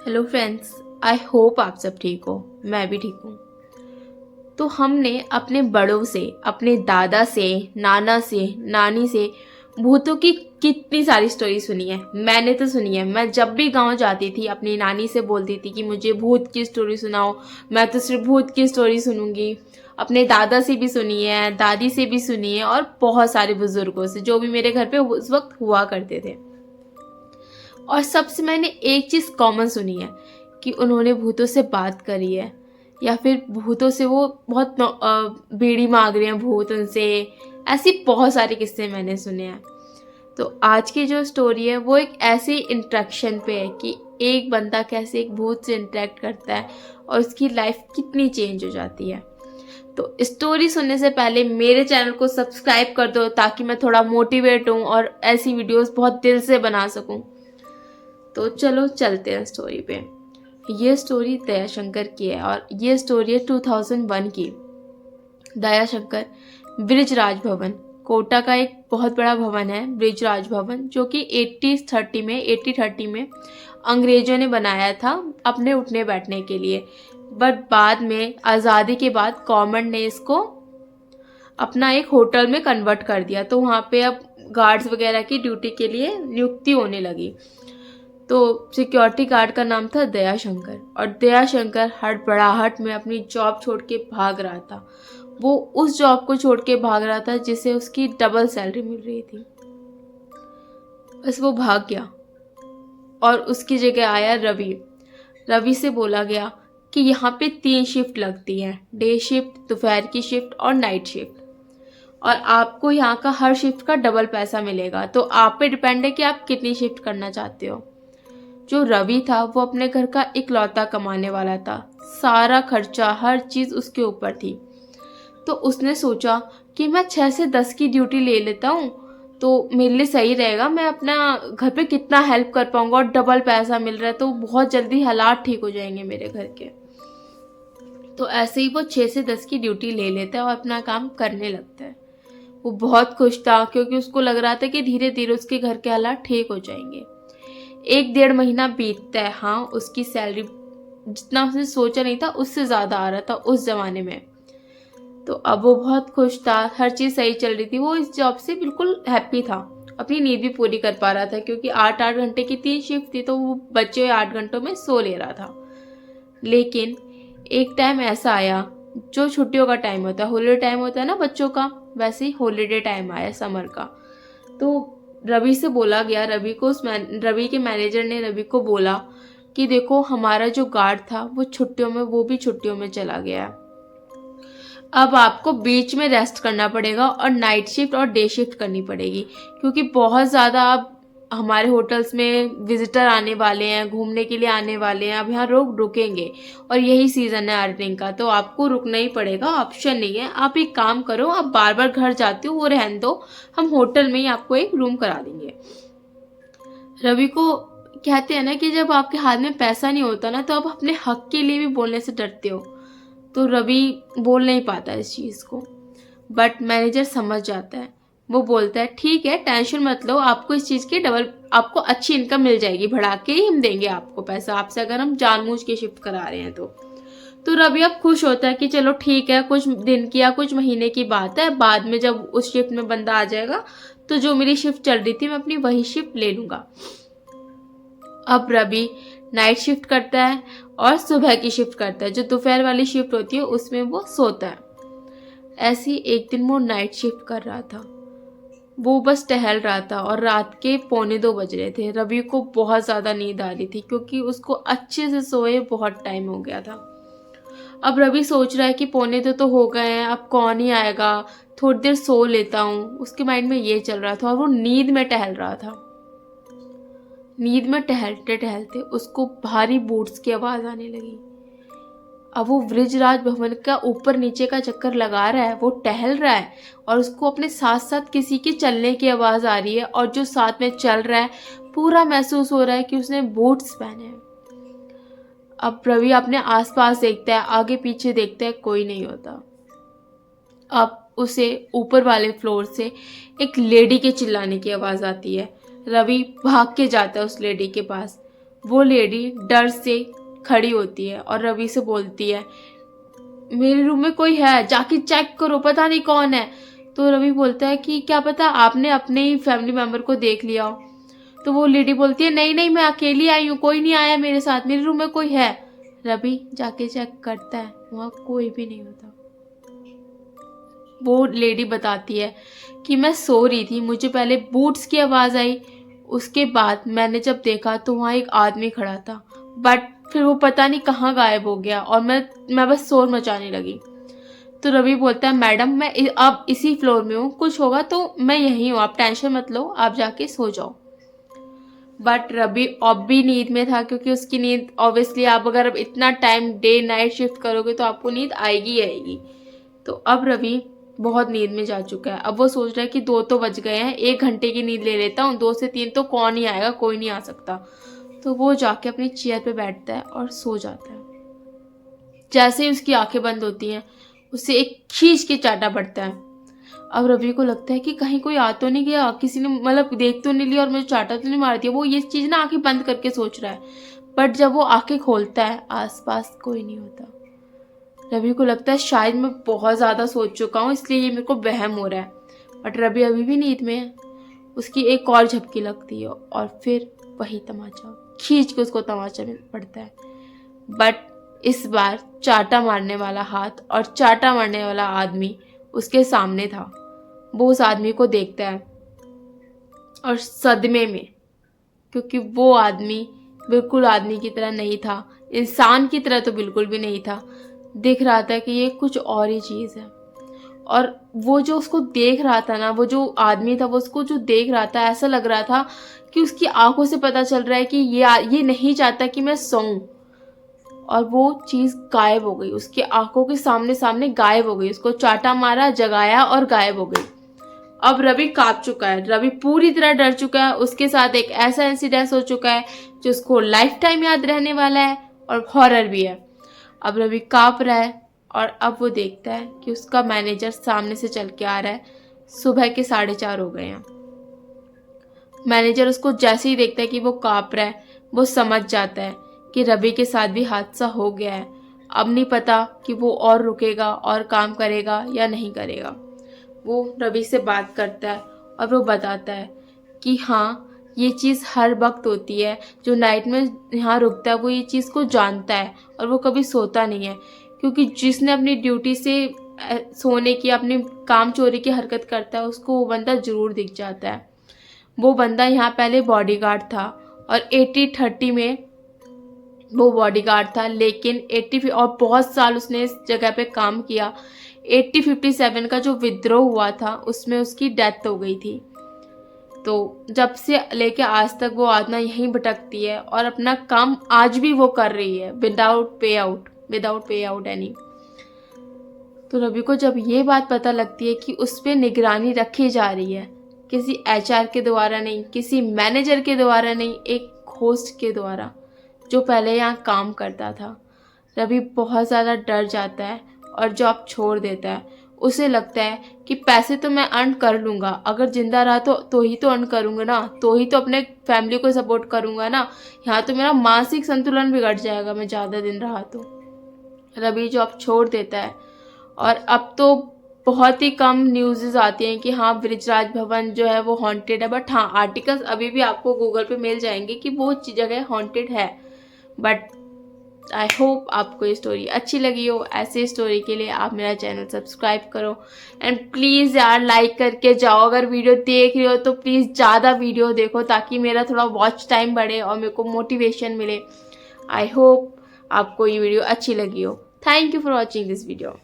Hello friends, I hope आप सब ठीक हो। मैं भी ठीक हूँ। तो हमने अपने बड़ों से, अपने दादा से, नाना से, नानी से भूतों की कितनी सारी स्टोरी सुनी है। मैंने तो सुनी है। मैं जब भी गांव जाती थी अपनी नानी से बोलती थी कि मुझे भूत की स्टोरी सुनाओ, मैं तो सिर्फ भूत की स्टोरी सुनूंगी। अपने दादा से भी सुनी है, दादी से भी सुनी है और बहुत सारे बुजुर्गों से जो भी मेरे घर पे उस वक्त हुआ करते थे। और सबसे मैंने एक चीज़ कॉमन सुनी है कि उन्होंने भूतों से बात करी है, या फिर भूतों से वो बहुत बीड़ी मांग रहे हैं भूत उनसे। ऐसी बहुत सारे किस्से मैंने सुने हैं। तो आज की जो स्टोरी है वो एक ऐसी इंट्रैक्शन पे है कि एक बंदा कैसे एक भूत से इंटरेक्ट करता है और उसकी लाइफ कितनी चेंज हो जाती है। तो स्टोरी सुनने से पहले मेरे चैनल को सब्सक्राइब कर दो ताकि मैं थोड़ा मोटिवेट हूँ और ऐसी वीडियोस बहुत दिल से बना सकूँ। तो चलो चलते हैं स्टोरी पे। ये स्टोरी दयाशंकर की है और ये स्टोरी है 2001 की। दयाशंकर ब्रिजराज भवन, कोटा का एक बहुत बड़ा भवन है ब्रिजराज भवन, जो कि 8030 में अंग्रेजों ने बनाया था अपने उठने बैठने के लिए। बट बाद में आज़ादी के बाद गवर्नमेंट ने इसको अपना एक होटल में कन्वर्ट कर दिया। तो वहाँ पे अब गार्ड्स वगैरह की ड्यूटी के लिए नियुक्ति होने लगी। तो सिक्योरिटी गार्ड का नाम था दयाशंकर, और दयाशंकर हड़बड़ाहट में अपनी जॉब छोड़ के भाग रहा था। वो उस जॉब को छोड़ के भाग रहा था जिसे उसकी डबल सैलरी मिल रही थी। बस वो भाग गया और उसकी जगह आया रवि। रवि से बोला गया कि यहाँ पे 3 शिफ्ट लगती हैं, डे शिफ्ट, दोपहर की शिफ्ट और नाइट शिफ्ट, और आपको यहाँ का हर शिफ्ट का डबल पैसा मिलेगा। तो आप पे डिपेंड है कि आप कितनी शिफ्ट करना चाहते हो। जो रवि था वो अपने घर का इकलौता कमाने वाला था। सारा खर्चा, हर चीज़ उसके ऊपर थी। तो उसने सोचा कि मैं 6 से 10 की ड्यूटी ले लेता हूँ तो मेरे लिए सही रहेगा। मैं अपना घर पे कितना हेल्प कर पाऊंगा और डबल पैसा मिल रहा है तो बहुत जल्दी हालात ठीक हो जाएंगे मेरे घर के। तो ऐसे ही वो 6 से 10 की ड्यूटी ले लेता है और अपना काम करने लगता है। वो बहुत खुश था क्योंकि उसको लग रहा था कि धीरे धीरे उसके घर के हालात ठीक हो जाएंगे। 1-1.5 महीना बीतता है। हाँ, उसकी सैलरी जितना उसने सोचा नहीं था उससे ज़्यादा आ रहा था उस ज़माने में। तो अब वो बहुत खुश था, हर चीज़ सही चल रही थी। वो इस जॉब से बिल्कुल हैप्पी था। अपनी नींद भी पूरी कर पा रहा था क्योंकि 8-8 घंटे की 3 शिफ्ट थी, तो वो बचे हुए 8 घंटों में सो ले रहा था। लेकिन एक टाइम ऐसा आया, जो छुट्टियों का टाइम होता है, हॉलीडे टाइम होता है ना बच्चों का, वैसे ही हॉलीडे टाइम आया समर का। तो रवि से बोला गया, रवि के मैनेजर ने रवि को बोला कि देखो, हमारा जो गार्ड था वो भी छुट्टियों में चला गया है। अब आपको बीच में रेस्ट करना पड़ेगा और नाइट शिफ्ट और डे शिफ्ट करनी पड़ेगी क्योंकि बहुत ज़्यादा अब हमारे होटल्स में विजिटर आने वाले हैं, घूमने के लिए आने वाले हैं। अब यहाँ लोग रुकेंगे और यही सीज़न है अर्निंग का, तो आपको रुकना ही पड़ेगा, ऑप्शन नहीं है। आप एक काम करो, आप बार बार घर जाते हो वो रहने दो, हम होटल में ही आपको एक रूम करा देंगे। रवि को कहते हैं ना कि जब आपके हाथ में पैसा नहीं होता ना तो आप अपने हक के लिए भी बोलने से डरते हो। तो रवि बोल नहीं पाता इस चीज़ को, बट मैनेजर समझ जाता है। वो बोलता है ठीक है, टेंशन मत लो, आपको इस चीज़ की डबल, आपको अच्छी इनकम मिल जाएगी, बढ़ा के ही हम देंगे आपको पैसा, आपसे अगर हम जानबूझ के शिफ्ट करा रहे हैं तो रवि अब खुश होता है कि चलो ठीक है, कुछ दिन की या कुछ महीने की बात है, बाद में जब उस शिफ्ट में बंदा आ जाएगा तो जो मेरी शिफ्ट चल रही थी मैं अपनी वही शिफ्ट ले लूँगा। अब रवि नाइट शिफ्ट करता है और सुबह की शिफ्ट करता है। जो दोपहर वाली शिफ्ट होती है उसमें वो सोता है। ऐसी एक दिन वो नाइट शिफ्ट कर रहा था। वो बस टहल रहा था और रात के 1:45 बज रहे थे। रवि को बहुत ज़्यादा नींद आ रही थी क्योंकि उसको अच्छे से सोए बहुत टाइम हो गया था। अब रवि सोच रहा है कि 1:45 तो हो गए हैं, अब कौन ही आएगा, थोड़ी देर सो लेता हूँ। उसके माइंड में ये चल रहा था और वो नींद में टहल रहा था। नींद में टहलते टहलते उसको भारी बूट्स की आवाज़ आने लगी। अब वो ब्रिजराज भवन का ऊपर नीचे का चक्कर लगा रहा है, वो टहल रहा है और उसको अपने साथ साथ किसी के चलने की आवाज़ आ रही है, और जो साथ में चल रहा है पूरा महसूस हो रहा है कि उसने बूट्स पहने हैं। अब रवि अपने आसपास देखता है, आगे पीछे देखता है, कोई नहीं होता। अब उसे ऊपर वाले फ्लोर से एक लेडी के चिल्लाने की आवाज़ आती है। रवि भाग के जाता है उस लेडी के पास। वो लेडी डर से खड़ी होती है और रवि से बोलती है मेरे रूम में कोई है, जाके चेक करो, पता नहीं कौन है। तो रवि बोलता है कि क्या पता आपने अपने ही फैमिली मेम्बर को देख लिया हो। तो वो लेडी बोलती है नहीं नहीं, मैं अकेली आई हूँ, कोई नहीं आया मेरे साथ, मेरे रूम में कोई है। रवि जाके चेक करता है, वहाँ कोई भी नहीं होता। वो लेडी बताती है कि मैं सो रही थी, मुझे पहले बूट्स की आवाज़ आई, उसके बाद मैंने जब देखा तो वहाँ एक आदमी खड़ा था, बट फिर वो पता नहीं कहाँ गायब हो गया और मैं बस शोर मचाने लगी। तो रवि बोलता है मैडम मैं अब इसी फ्लोर में हूँ, कुछ होगा तो मैं यहीं हूँ, आप टेंशन मत लो, आप जाके सो जाओ। बट रवि अब भी नींद में था, क्योंकि उसकी नींद ऑब्वियसली आप अगर अब इतना टाइम डे नाइट शिफ्ट करोगे तो आपको नींद आएगी आएगी। तो अब रवि बहुत नींद में जा चुका है। अब वो सोच रहा है कि 2 तो बज गए हैं, 1 घंटे की नींद ले लेता हूँ, 2 से 3 तो कौन ही आएगा, कोई नहीं आ सकता। तो वो जाके अपनी चेयर पे बैठता है और सो जाता है। जैसे ही उसकी आंखें बंद होती हैं उसे एक खींच के चाटा पड़ता है। अब रवि को लगता है कि कहीं कोई आ तो नहीं गया, किसी ने मतलब देख तो नहीं लिया और मुझे चाटा तो नहीं मार दिया। वो ये चीज़ ना आंखें बंद करके सोच रहा है, बट जब वो आंखें खोलता है आसपास कोई नहीं होता। रवि को लगता है शायद मैं बहुत ज़्यादा सोच चुका हूँ, इसलिए ये मेरे को वहम हो रहा है। बट रवि अभी भी नींद में है। उसकी एक और झपकी लगती है और फिर वही तमाचा, खींच के उसको तमाचा में पड़ता है। बट इस बार चाटा मारने वाला हाथ और चाटा मारने वाला आदमी उसके सामने था। वो उस आदमी को देखता है और सदमे में, क्योंकि वो आदमी बिल्कुल आदमी की तरह नहीं था, इंसान की तरह तो बिल्कुल भी नहीं था। दिख रहा था कि ये कुछ और ही चीज़ है। और वो जो उसको देख रहा था ना, वो जो आदमी था वो उसको जो देख रहा था, ऐसा लग रहा था कि उसकी आंखों से पता चल रहा है कि ये नहीं चाहता कि मैं सोऊं। और वो चीज़ गायब हो गई, उसकी आंखों के सामने सामने गायब हो गई। उसको चाटा मारा, जगाया और गायब हो गई। अब रवि कांप चुका है, रवि पूरी तरह डर चुका है। उसके साथ एक ऐसा इंसिडेंस हो चुका है जो उसको लाइफ टाइम याद रहने वाला है और हॉरर भी है। अब रवि कांप रहा है और अब वो देखता है कि उसका मैनेजर सामने से चल के आ रहा है। सुबह के 4:30 हो गए हैं। मैनेजर उसको जैसे ही देखता है कि वो कांप रहा है, वो समझ जाता है कि रवि के साथ भी हादसा हो गया है। अब नहीं पता कि वो और रुकेगा और काम करेगा या नहीं करेगा। वो रवि से बात करता है और वो बताता है कि हाँ, ये चीज़ हर वक्त होती है। जो नाइट में यहाँ रुकता है वो ये चीज़ को जानता है और वो कभी सोता नहीं है, क्योंकि जिसने अपनी ड्यूटी से सोने की, अपनी काम चोरी की हरकत करता है उसको वो बंदा ज़रूर दिख जाता है। वो बंदा यहाँ पहले बॉडीगार्ड था और 80-30 में वो बॉडीगार्ड था, लेकिन 80 और बहुत साल उसने इस जगह पे काम किया। 80-57 का जो विद्रोह हुआ था उसमें उसकी डेथ हो गई थी। तो जब से लेके आज तक वो आत्मा यहीं भटकती है और अपना काम आज भी वो कर रही है विदाउट पे आउट एनी। तो रवि को जब ये बात पता लगती है कि उस पर निगरानी रखी जा रही है, किसी HR के द्वारा नहीं, किसी मैनेजर के द्वारा नहीं, एक होस्ट के द्वारा जो पहले यहाँ काम करता था, रवि बहुत ज़्यादा डर जाता है और जॉब छोड़ देता है। उसे लगता है कि पैसे तो मैं अर्न कर लूँगा, अगर ज़िंदा रहा तो ही तो अर्न करूँगा ना, तो ही तो अपने फैमिली को सपोर्ट करूँगा ना। यहाँ तो मेरा मानसिक संतुलन बिगड़ जाएगा मैं ज़्यादा दिन रहा तो। रवि जॉब छोड़ देता है और अब तो बहुत ही कम न्यूज़ आती हैं कि हाँ ब्रिजराज भवन जो है वो हॉन्टेड है। बट हाँ, आर्टिकल्स अभी भी आपको गूगल पे मिल जाएंगे कि वो जगह हॉन्टेड है। बट आई होप आपको ये स्टोरी अच्छी लगी हो। ऐसे स्टोरी के लिए आप मेरा चैनल सब्सक्राइब करो एंड प्लीज़ यार लाइक करके जाओ। अगर वीडियो देख रहे हो तो प्लीज़ ज़्यादा वीडियो देखो ताकि मेरा थोड़ा वॉच टाइम बढ़े और मेरे को मोटिवेशन मिले। आई होप आपको ये वीडियो अच्छी लगी हो। Thank you for watching this video.